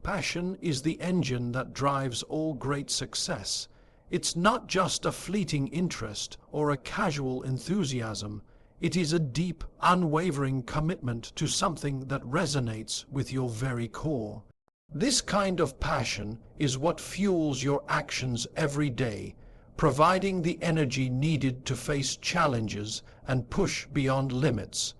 Passion is the engine that drives all great success. It's not just a fleeting interest or a casual enthusiasm. It is a deep, unwavering commitment to something that resonates with your very core. This kind of passion is what fuels your actions every day, providing the energy needed to face challenges and push beyond limits.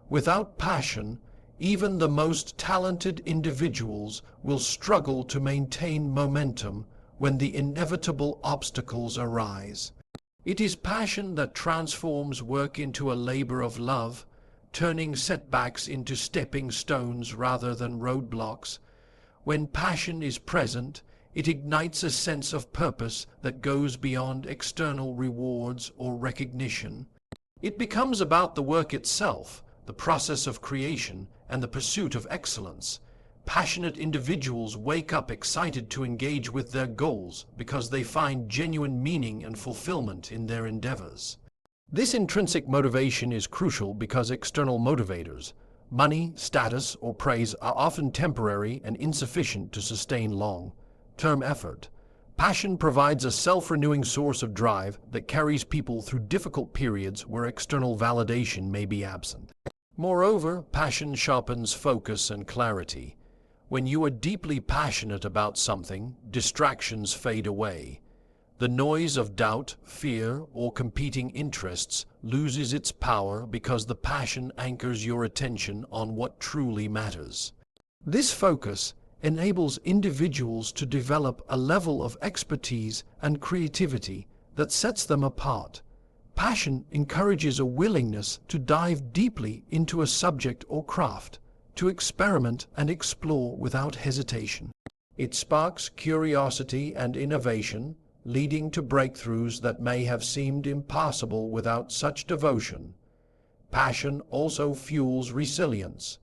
Without passion, even the most talented individuals will struggle to maintain momentum when the inevitable obstacles arise. It is passion that transforms work into a labor of love, turning setbacks into stepping stones rather than roadblocks. When passion is present, it ignites a sense of purpose that goes beyond external rewards or recognition. It becomes about the work itself, the process of creation, and the pursuit of excellence. Passionate individuals wake up excited to engage with their goals because they find genuine meaning and fulfillment in their endeavors. This intrinsic motivation is crucial because external motivators, money, status, or praise, are often temporary and insufficient to sustain long-term effort. Passion provides a self-renewing source of drive that carries people through difficult periods where external validation may be absent. Moreover, passion sharpens focus and clarity. When you are deeply passionate about something, distractions fade away. The noise of doubt, fear, or competing interests loses its power because the passion anchors your attention on what truly matters. This focus enables individuals to develop a level of expertise and creativity that sets them apart. Passion encourages a willingness to dive deeply into a subject or craft, to experiment and explore without hesitation. It sparks curiosity and innovation, leading to breakthroughs that may have seemed impossible without such devotion. Passion also fuels resilience.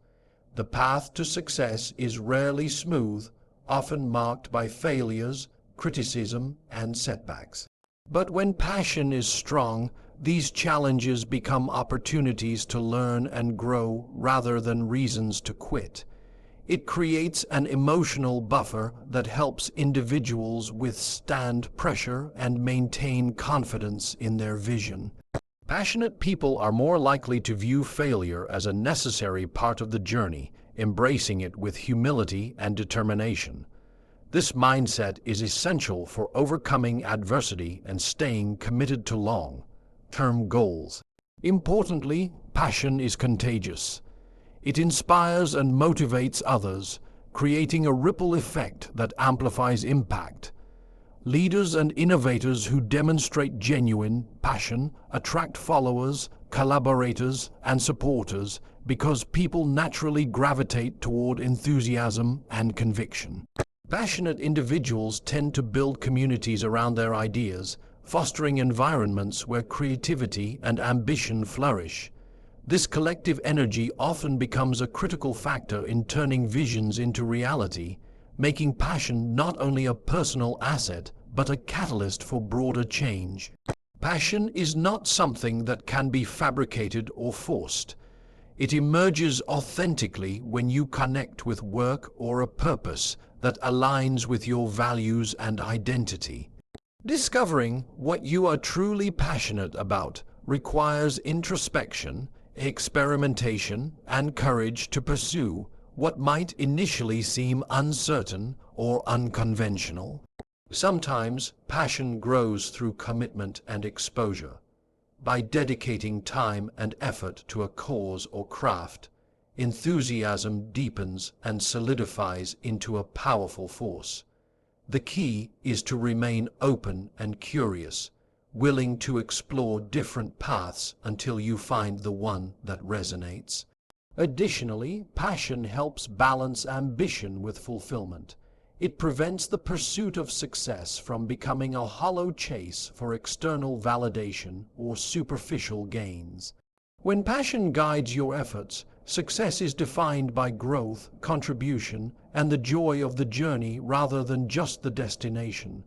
The path to success is rarely smooth, often marked by failures, criticism, and setbacks. But when passion is strong, these challenges become opportunities to learn and grow rather than reasons to quit. It creates an emotional buffer that helps individuals withstand pressure and maintain confidence in their vision. Passionate people are more likely to view failure as a necessary part of the journey, embracing it with humility and determination. This mindset is essential for overcoming adversity and staying committed to long-term goals. Importantly, passion is contagious. It inspires and motivates others, creating a ripple effect that amplifies impact. Leaders and innovators who demonstrate genuine passion attract followers, collaborators, and supporters because people naturally gravitate toward enthusiasm and conviction. Passionate individuals tend to build communities around their ideas, fostering environments where creativity and ambition flourish. This collective energy often becomes a critical factor in turning visions into reality, making passion not only a personal asset, but a catalyst for broader change. Passion is not something that can be fabricated or forced. It emerges authentically when you connect with work or a purpose that aligns with your values and identity. Discovering what you are truly passionate about requires introspection, experimentation, and courage to pursue what might initially seem uncertain or unconventional. Sometimes passion grows through commitment and exposure. By dedicating time and effort to a cause or craft, enthusiasm deepens and solidifies into a powerful force. The key is to remain open and curious, willing to explore different paths until you find the one that resonates. Additionally, passion helps balance ambition with fulfillment. It prevents the pursuit of success from becoming a hollow chase for external validation or superficial gains. When passion guides your efforts, success is defined by growth, contribution, and the joy of the journey rather than just the destination.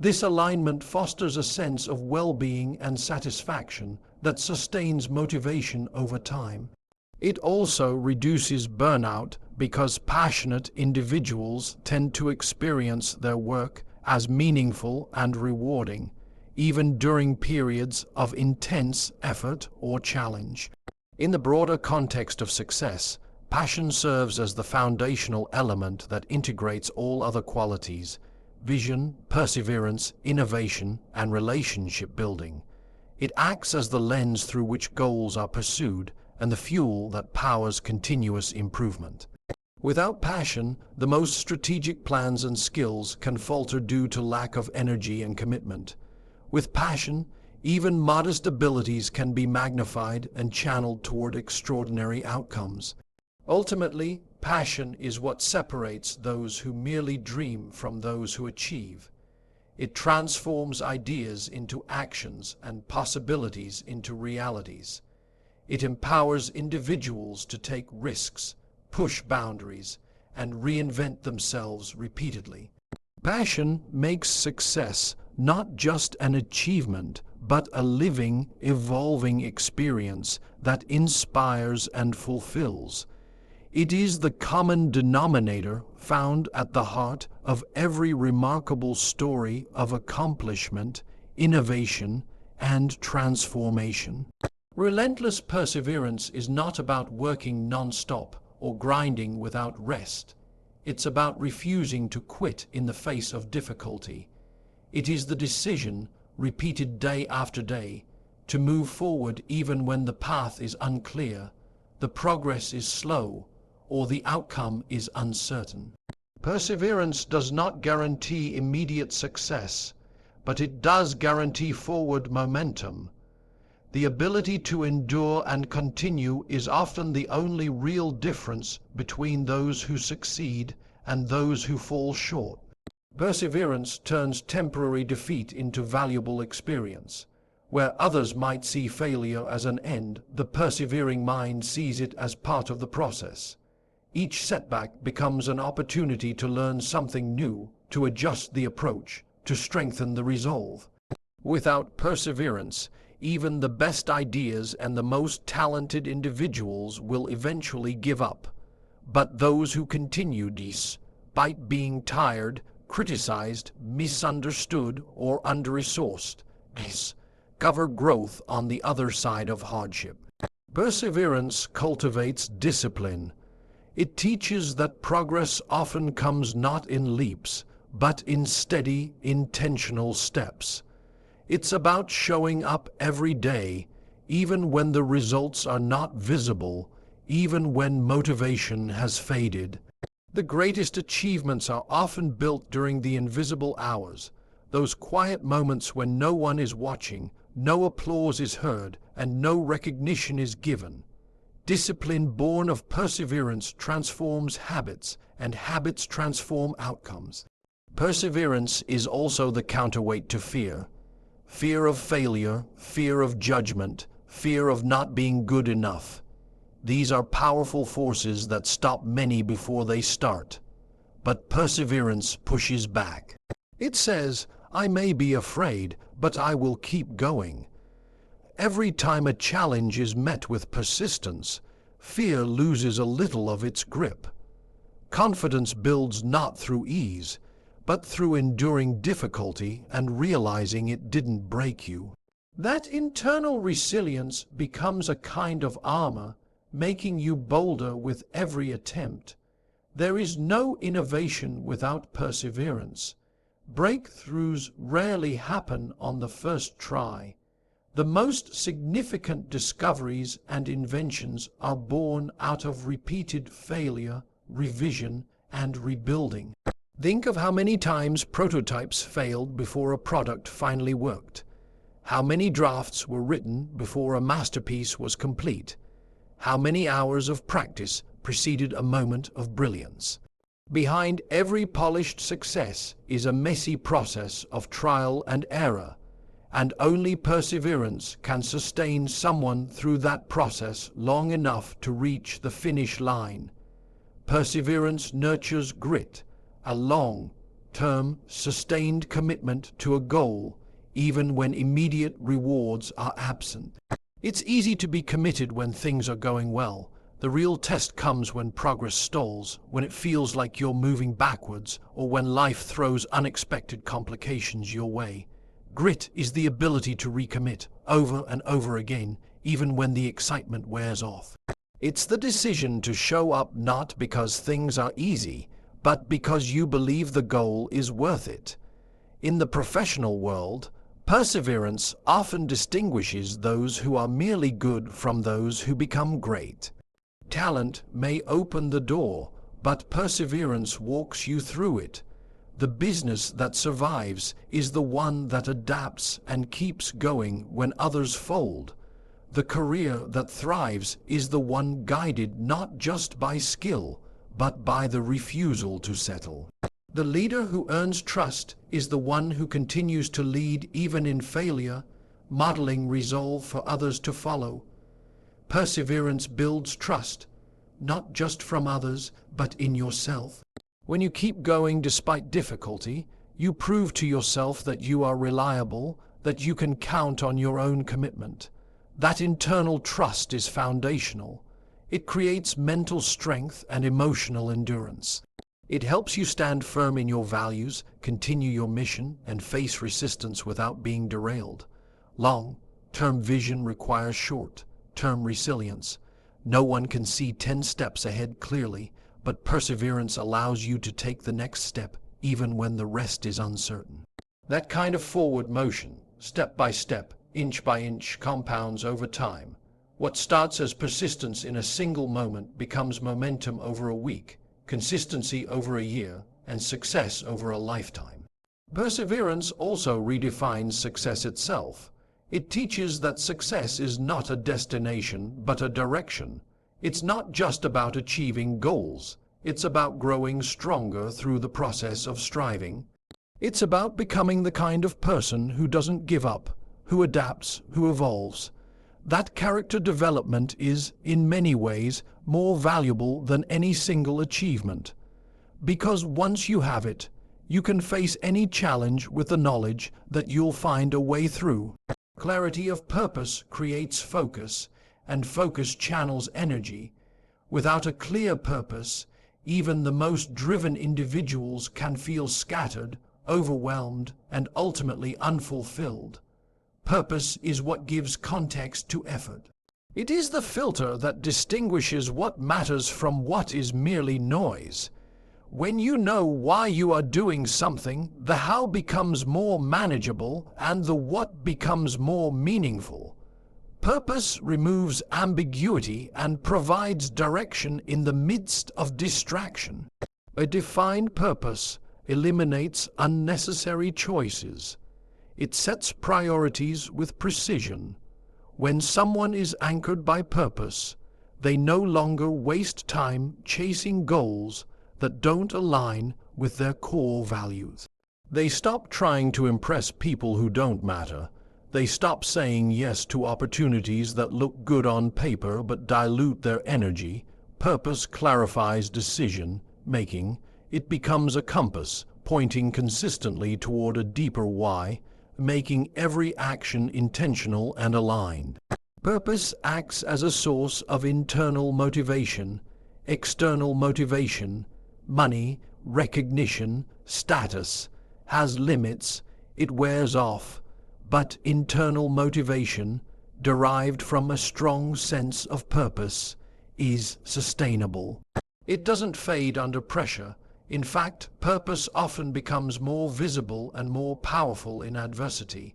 This alignment fosters a sense of well-being and satisfaction that sustains motivation over time. It also reduces burnout because passionate individuals tend to experience their work as meaningful and rewarding, even during periods of intense effort or challenge. In the broader context of success, passion serves as the foundational element that integrates all other qualities: vision, perseverance, innovation, and relationship building. It acts as the lens through which goals are pursued and the fuel that powers continuous improvement. Without passion, the most strategic plans and skills can falter due to lack of energy and commitment. With passion, even modest abilities can be magnified and channeled toward extraordinary outcomes. Ultimately, passion is what separates those who merely dream from those who achieve. It transforms ideas into actions and possibilities into realities. It empowers individuals to take risks, push boundaries, and reinvent themselves repeatedly. Passion makes success not just an achievement, but a living, evolving experience that inspires and fulfills. It is the common denominator found at the heart of every remarkable story of accomplishment, innovation, and transformation. Relentless perseverance is not about working non-stop or grinding without rest. It's about refusing to quit in the face of difficulty. It is the decision, repeated day after day, to move forward even when the path is unclear, the progress is slow, or the outcome is uncertain. Perseverance does not guarantee immediate success, but it does guarantee forward momentum. The ability to endure and continue is often the only real difference between those who succeed and those who fall short. Perseverance turns temporary defeat into valuable experience. Where others might see failure as an end, the persevering mind sees it as part of the process. Each setback becomes an opportunity to learn something new, to adjust the approach, to strengthen the resolve. Without perseverance, even the best ideas and the most talented individuals will eventually give up. But those who continue, despite being tired, criticized, misunderstood, or under-resourced, discover growth on the other side of hardship. Perseverance cultivates discipline. It teaches that progress often comes not in leaps, but in steady, intentional steps. It's about showing up every day, even when the results are not visible, even when motivation has faded. The greatest achievements are often built during the invisible hours, those quiet moments when no one is watching, no applause is heard, and no recognition is given. Discipline born of perseverance transforms habits, and habits transform outcomes. Perseverance is also the counterweight to fear. Fear of failure, fear of judgment, fear of not being good enough. These are powerful forces that stop many before they start. But perseverance pushes back. It says, "I may be afraid, but I will keep going." Every time a challenge is met with persistence, fear loses a little of its grip. Confidence builds not through ease, but through enduring difficulty and realizing it didn't break you. That internal resilience becomes a kind of armor, making you bolder with every attempt. There is no innovation without perseverance. Breakthroughs rarely happen on the first try. The most significant discoveries and inventions are born out of repeated failure, revision, and rebuilding. Think of how many times prototypes failed before a product finally worked. How many drafts were written before a masterpiece was complete. How many hours of practice preceded a moment of brilliance. Behind every polished success is a messy process of trial and error, and only perseverance can sustain someone through that process long enough to reach the finish line. Perseverance nurtures grit, a long-term, sustained commitment to a goal, even when immediate rewards are absent. It's easy to be committed when things are going well. The real test comes when progress stalls, when it feels like you're moving backwards, or when life throws unexpected complications your way. Grit is the ability to recommit over and over again, even when the excitement wears off. It's the decision to show up not because things are easy, but because you believe the goal is worth it. In the professional world, perseverance often distinguishes those who are merely good from those who become great. Talent may open the door, but perseverance walks you through it. The business that survives is the one that adapts and keeps going when others fold. The career that thrives is the one guided not just by skill, but by the refusal to settle. The leader who earns trust is the one who continues to lead even in failure, modeling resolve for others to follow. Perseverance builds trust, not just from others, but in yourself. When you keep going despite difficulty, you prove to yourself that you are reliable, that you can count on your own commitment. That internal trust is foundational. It creates mental strength and emotional endurance. It helps you stand firm in your values, continue your mission, and face resistance without being derailed. Long-term vision requires short-term resilience. No one can see 10 steps ahead clearly, but perseverance allows you to take the next step even when the rest is uncertain. That kind of forward motion, step by step, inch by inch, compounds over time. What starts as persistence in a single moment becomes momentum over a week, consistency over a year, and success over a lifetime. Perseverance also redefines success itself. It teaches that success is not a destination, but a direction. It's not just about achieving goals. It's about growing stronger through the process of striving. It's about becoming the kind of person who doesn't give up, who adapts, who evolves. That character development is, in many ways, more valuable than any single achievement. Because once you have it, you can face any challenge with the knowledge that you'll find a way through. Clarity of purpose creates focus, and focus channels energy. Without a clear purpose, even the most driven individuals can feel scattered, overwhelmed, and ultimately unfulfilled. Purpose is what gives context to effort. It is the filter that distinguishes what matters from what is merely noise. When you know why you are doing something, the how becomes more manageable and the what becomes more meaningful. Purpose removes ambiguity and provides direction in the midst of distraction. A defined purpose eliminates unnecessary choices. It sets priorities with precision. When someone is anchored by purpose, they no longer waste time chasing goals that don't align with their core values. They stop trying to impress people who don't matter. They stop saying yes to opportunities that look good on paper but dilute their energy. Purpose clarifies decision making. It becomes a compass, pointing consistently toward a deeper why, making every action intentional and aligned. Purpose acts as a source of internal motivation. External motivation, money, recognition, status, has limits, it wears off, but internal motivation, derived from a strong sense of purpose, is sustainable. It doesn't fade under pressure. In fact, purpose often becomes more visible and more powerful in adversity.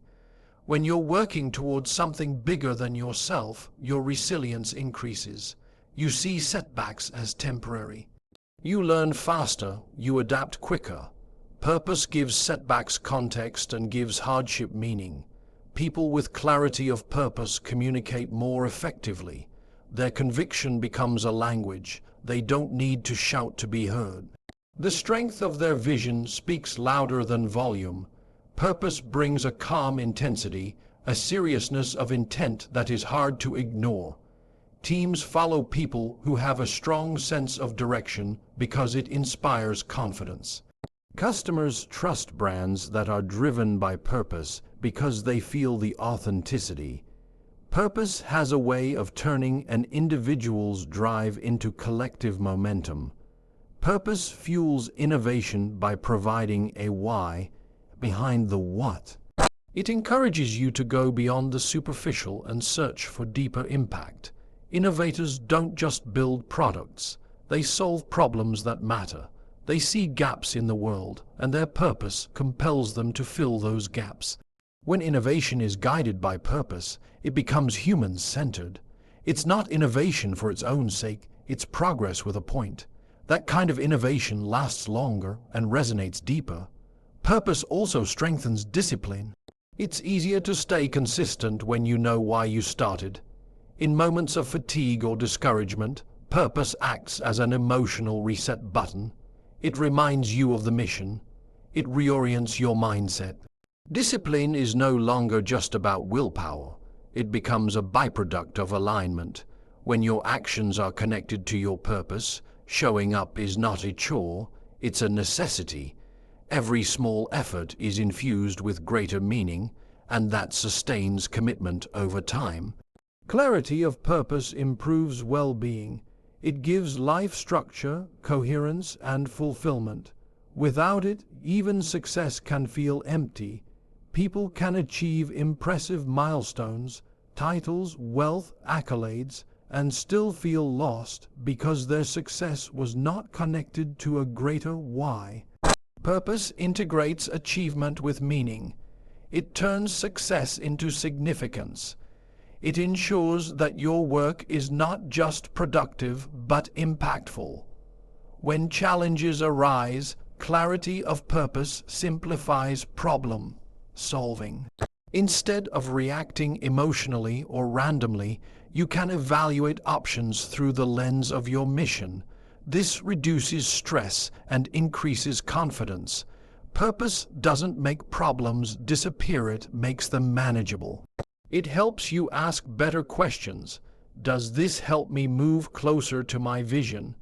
When you're working towards something bigger than yourself, your resilience increases. You see setbacks as temporary. You learn faster, you adapt quicker. Purpose gives setbacks context and gives hardship meaning. People with clarity of purpose communicate more effectively. Their conviction becomes a language. They don't need to shout to be heard. The strength of their vision speaks louder than volume. Purpose brings a calm intensity, a seriousness of intent that is hard to ignore. Teams follow people who have a strong sense of direction because it inspires confidence. Customers trust brands that are driven by purpose because they feel the authenticity. Purpose has a way of turning an individual's drive into collective momentum. Purpose fuels innovation by providing a why behind the what. It encourages you to go beyond the superficial and search for deeper impact. Innovators don't just build products, they solve problems that matter. They see gaps in the world, and their purpose compels them to fill those gaps. When innovation is guided by purpose, it becomes human-centered. It's not innovation for its own sake, it's progress with a point. That kind of innovation lasts longer and resonates deeper. Purpose also strengthens discipline. It's easier to stay consistent when you know why you started. In moments of fatigue or discouragement, purpose acts as an emotional reset button. It reminds you of the mission. It reorients your mindset. Discipline is no longer just about willpower. It becomes a byproduct of alignment. When your actions are connected to your purpose, showing up is not a chore, it's a necessity. Every small effort is infused with greater meaning, and that sustains commitment over time. Clarity of purpose improves well-being. It gives life structure, coherence, and fulfillment. Without it, even success can feel empty. People can achieve impressive milestones, titles, wealth, accolades, and still feel lost because their success was not connected to a greater why. Purpose integrates achievement with meaning. It turns success into significance. It ensures that your work is not just productive but impactful. When challenges arise, clarity of purpose simplifies problem solving. Instead of reacting emotionally or randomly, you can evaluate options through the lens of your mission. This reduces stress and increases confidence. Purpose doesn't make problems disappear, it makes them manageable. It helps you ask better questions. Does this help me move closer to my vision?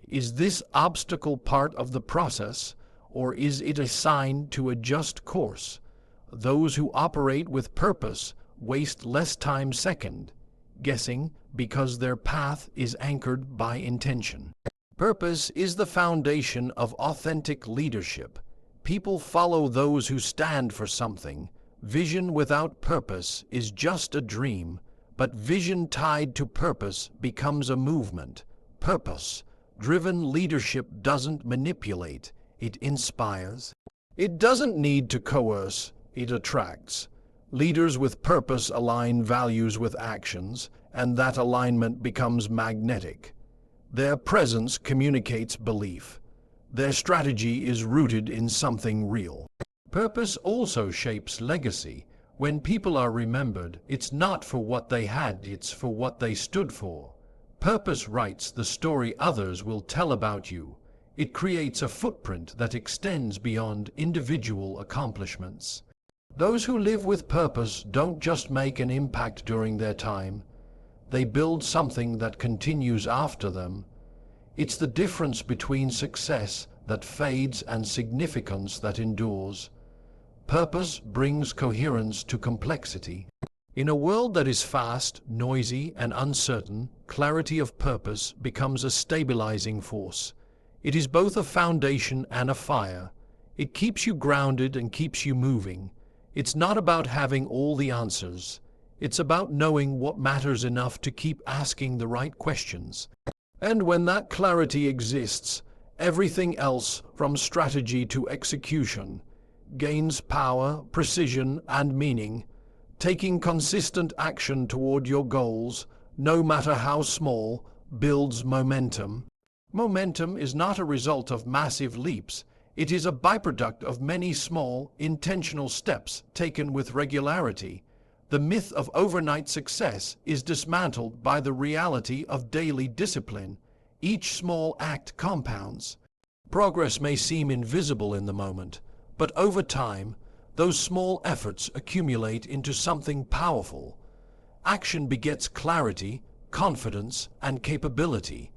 Is this obstacle part of the process, or is it a sign to adjust course? Those who operate with purpose waste less time guessing because their path is anchored by intention. Purpose is the foundation of authentic leadership. People follow those who stand for something. Vision without purpose is just a dream, but vision tied to purpose becomes a movement. Purpose-driven leadership doesn't manipulate, it inspires. It doesn't need to coerce, it attracts. Leaders with purpose align values with actions, and that alignment becomes magnetic. Their presence communicates belief. Their strategy is rooted in something real. Purpose also shapes legacy. When people are remembered, it's not for what they had, it's for what they stood for. Purpose writes the story others will tell about you. It creates a footprint that extends beyond individual accomplishments. Those who live with purpose don't just make an impact during their time. They build something that continues after them. It's the difference between success that fades and significance that endures. Purpose brings coherence to complexity. In a world that is fast, noisy, and uncertain, clarity of purpose becomes a stabilizing force. It is both a foundation and a fire. It keeps you grounded and keeps you moving. It's not about having all the answers. It's about knowing what matters enough to keep asking the right questions. And when that clarity exists, everything else, from strategy to execution, gains power, precision, and meaning. Taking consistent action toward your goals, no matter how small, builds momentum. Momentum is not a result of massive leaps. It is a byproduct of many small, intentional steps taken with regularity. The myth of overnight success is dismantled by the reality of daily discipline. Each small act compounds. Progress may seem invisible in the moment, but over time, those small efforts accumulate into something powerful. Action begets clarity, confidence, and capability.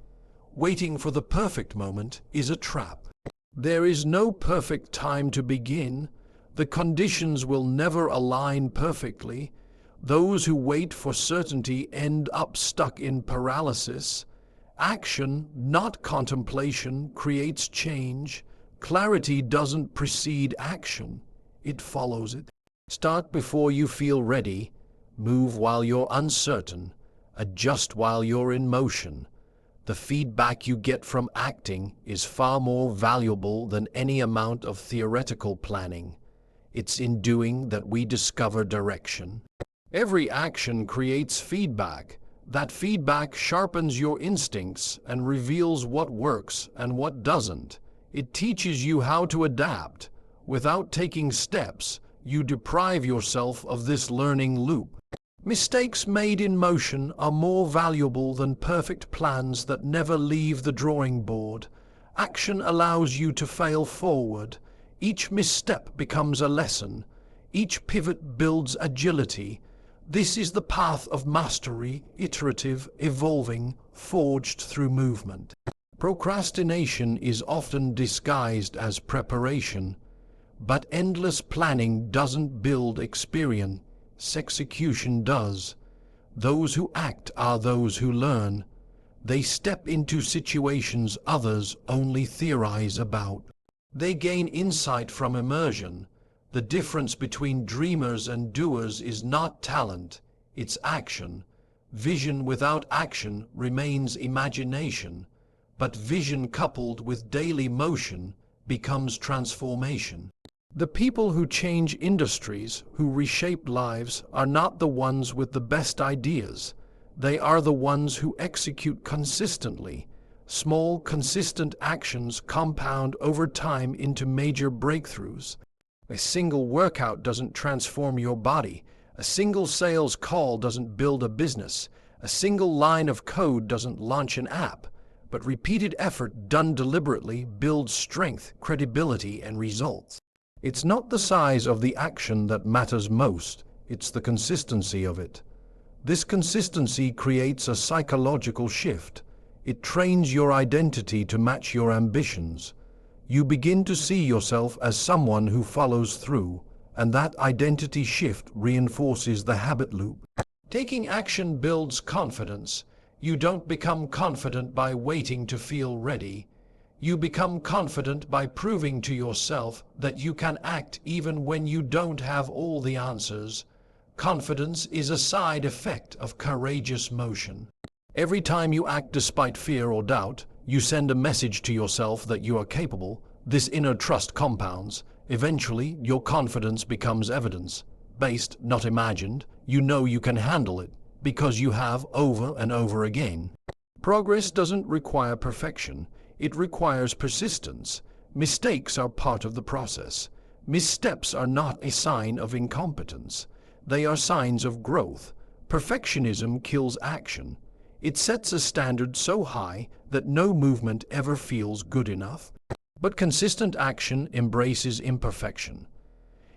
Waiting for the perfect moment is a trap. There is no perfect time to begin. The conditions will never align perfectly. Those who wait for certainty end up stuck in paralysis. Action, not contemplation, creates change. Clarity doesn't precede action, it follows it. Start before you feel ready. Move while you're uncertain. Adjust while you're in motion. The feedback you get from acting is far more valuable than any amount of theoretical planning. It's in doing that we discover direction. Every action creates feedback. That feedback sharpens your instincts and reveals what works and what doesn't. It teaches you how to adapt. Without taking steps, you deprive yourself of this learning loop. Mistakes made in motion are more valuable than perfect plans that never leave the drawing board. Action allows you to fail forward. Each misstep becomes a lesson. Each pivot builds agility. This is the path of mastery, iterative, evolving, forged through movement. Procrastination is often disguised as preparation, but endless planning doesn't build experience. Execution does. Those who act are those who learn. They step into situations others only theorize about. They gain insight from immersion. The difference between dreamers and doers is not talent, it's action. Vision without action remains imagination, but vision coupled with daily motion becomes transformation. The people who change industries, who reshape lives, are not the ones with the best ideas. They are the ones who execute consistently. Small, consistent actions compound over time into major breakthroughs. A single workout doesn't transform your body. A single sales call doesn't build a business. A single line of code doesn't launch an app. But repeated effort done deliberately builds strength, credibility, and results. It's not the size of the action that matters most, it's the consistency of it. This consistency creates a psychological shift. It trains your identity to match your ambitions. You begin to see yourself as someone who follows through, and that identity shift reinforces the habit loop. Taking action builds confidence. You don't become confident by waiting to feel ready. You become confident by proving to yourself that you can act even when you don't have all the answers. Confidence is a side effect of courageous motion. Every time you act despite fear or doubt, you send a message to yourself that you are capable. This inner trust compounds. Eventually, your confidence becomes evidence. Based, not imagined. You know you can handle it, because you have over and over again. Progress doesn't require perfection. It requires persistence. Mistakes are part of the process. Missteps are not a sign of incompetence. They are signs of growth. Perfectionism kills action. It sets a standard so high that no movement ever feels good enough. But consistent action embraces imperfection.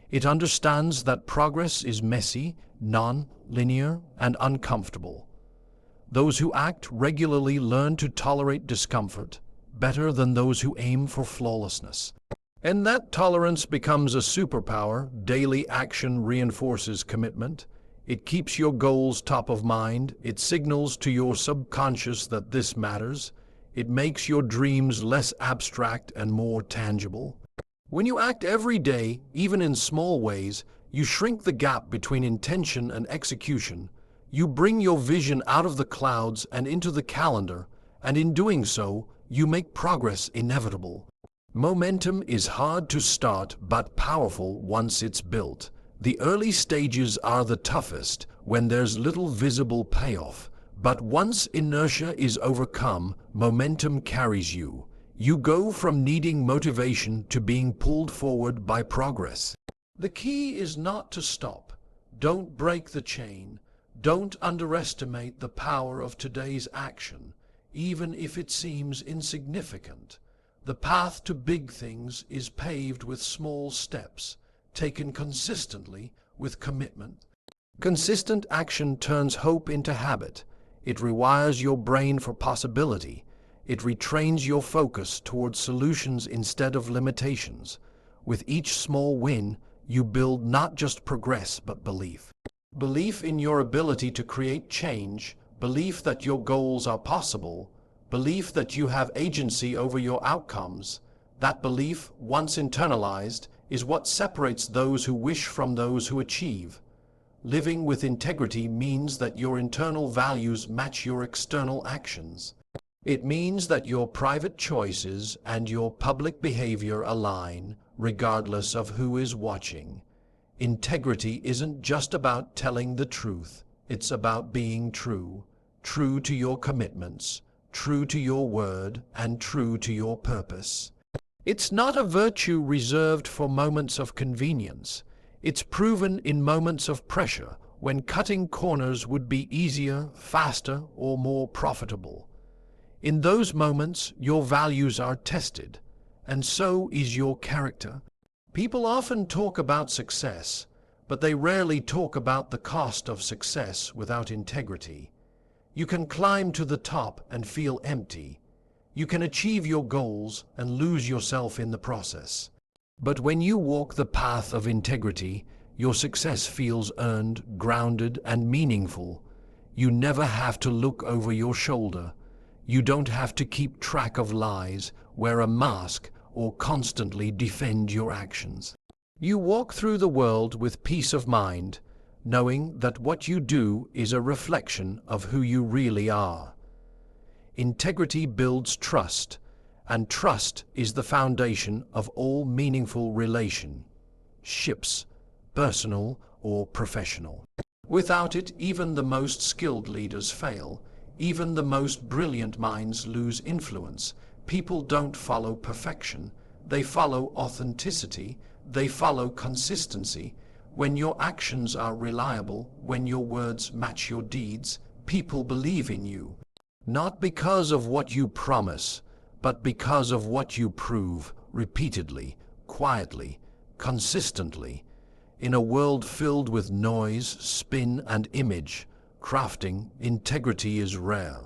It understands that progress is messy, non-linear, and uncomfortable. Those who act regularly learn to tolerate discomfort better than those who aim for flawlessness. And that tolerance becomes a superpower. Daily action reinforces commitment. It keeps your goals top of mind. It signals to your subconscious that this matters. It makes your dreams less abstract and more tangible. When you act every day, even in small ways, you shrink the gap between intention and execution. You bring your vision out of the clouds and into the calendar, and in doing so, you make progress inevitable. Momentum is hard to start but powerful once it's built. The early stages are the toughest, when there's little visible payoff. But once inertia is overcome, momentum carries you. You go from needing motivation to being pulled forward by progress. The key is not to stop. Don't break the chain. Don't underestimate the power of today's action, even if it seems insignificant. The path to big things is paved with small steps, taken consistently with commitment. Consistent action turns hope into habit. It rewires your brain for possibility. It retrains your focus towards solutions instead of limitations. With each small win, you build not just progress but belief. Belief in your ability to create change, belief that your goals are possible, belief that you have agency over your outcomes. That belief, once internalized, is what separates those who wish from those who achieve. Living with integrity means that your internal values match your external actions. It means that your private choices and your public behavior align, regardless of who is watching. Integrity isn't just about telling the truth, it's about being true. True to your commitments, true to your word, and true to your purpose. It's not a virtue reserved for moments of convenience. It's proven in moments of pressure, when cutting corners would be easier, faster, or more profitable. In those moments, your values are tested, and so is your character. People often talk about success, but they rarely talk about the cost of success without integrity. You can climb to the top and feel empty. You can achieve your goals and lose yourself in the process. But when you walk the path of integrity, your success feels earned, grounded, and meaningful. You never have to look over your shoulder. You don't have to keep track of lies, wear a mask, or constantly defend your actions. You walk through the world with peace of mind, knowing that what you do is a reflection of who you really are. Integrity builds trust, and trust is the foundation of all meaningful relationships, personal or professional. Without it, even the most skilled leaders fail. Even the most brilliant minds lose influence. People don't follow perfection. They follow authenticity. They follow consistency. When your actions are reliable, when your words match your deeds, people believe in you. Not because of what you promise, but because of what you prove, repeatedly, quietly, consistently. In a world filled with noise, spin, and image, crafting, integrity is rare,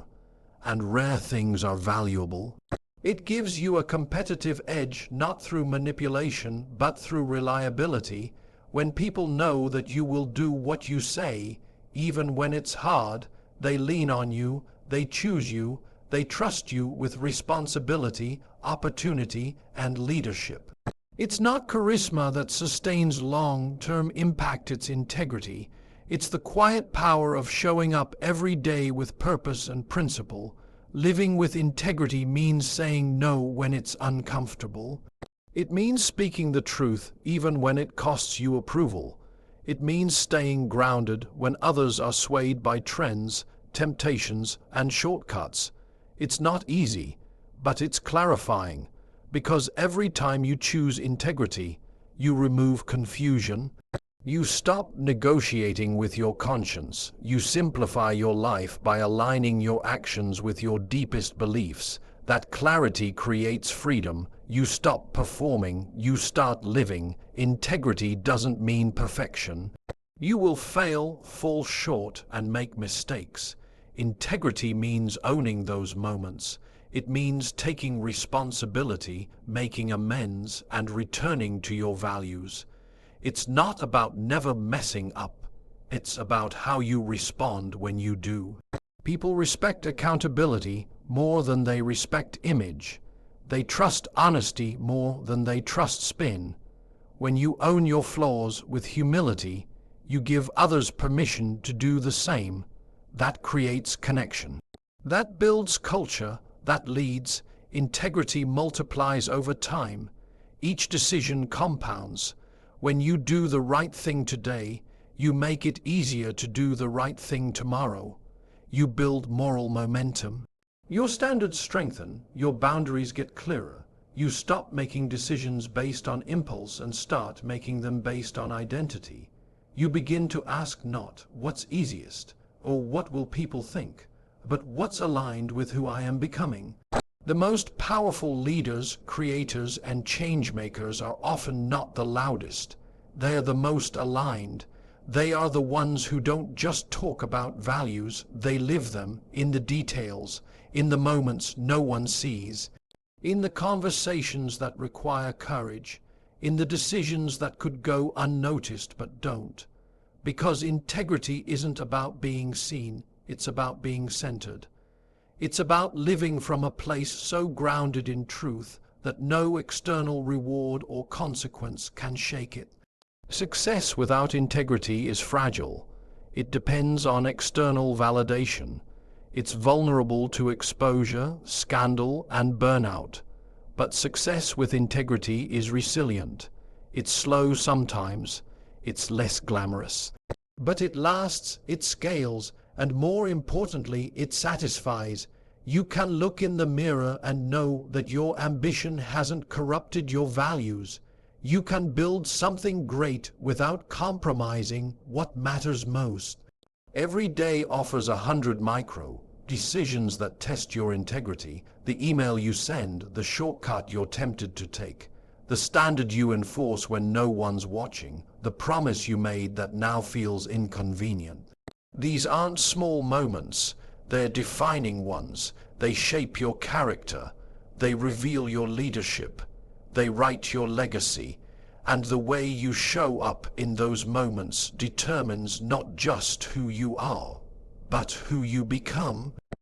and rare things are valuable. It gives you a competitive edge not through manipulation, but through reliability. When people know that you will do what you say, even when it's hard, they lean on you, they choose you, they trust you with responsibility, opportunity, and leadership. It's not charisma that sustains long-term impact, it's integrity. It's the quiet power of showing up every day with purpose and principle. Living with integrity means saying no when it's uncomfortable. It means speaking the truth even when it costs you approval. It means staying grounded when others are swayed by trends, temptations, and shortcuts. It's not easy, but it's clarifying, because every time you choose integrity, you remove confusion. You stop negotiating with your conscience. You simplify your life by aligning your actions with your deepest beliefs. That clarity creates freedom. You stop performing, you start living. Integrity doesn't mean perfection. You will fail, fall short, and make mistakes. Integrity means owning those moments. It means taking responsibility, making amends, and returning to your values. It's not about never messing up. It's about how you respond when you do. People respect accountability more than they respect image. They trust honesty more than they trust spin. When you own your flaws with humility, you give others permission to do the same. That creates connection. That builds culture. That leads. Integrity multiplies over time. Each decision compounds. When you do the right thing today, you make it easier to do the right thing tomorrow. You build moral momentum. Your standards strengthen, your boundaries get clearer. You stop making decisions based on impulse and start making them based on identity. You begin to ask not what's easiest or what will people think, but what's aligned with who I am becoming. The most powerful leaders, creators, and change makers are often not the loudest. They are the most aligned. They are the ones who don't just talk about values, they live them in the details, in the moments no one sees, in the conversations that require courage, in the decisions that could go unnoticed but don't. Because integrity isn't about being seen, it's about being centered. It's about living from a place so grounded in truth that no external reward or consequence can shake it. Success without integrity is fragile. It depends on external validation. It's vulnerable to exposure, scandal, and burnout. But success with integrity is resilient. It's slow sometimes. It's less glamorous. But it lasts, it scales, and more importantly, it satisfies. You can look in the mirror and know that your ambition hasn't corrupted your values. You can build something great without compromising what matters most. Every day offers 100 micro decisions that test your integrity: the email you send, the shortcut you're tempted to take, the standard you enforce when no one's watching, the promise you made that now feels inconvenient. These aren't small moments, they're defining ones. They shape your character, they reveal your leadership, they write your legacy, and the way you show up in those moments determines not just who you are, but who you become.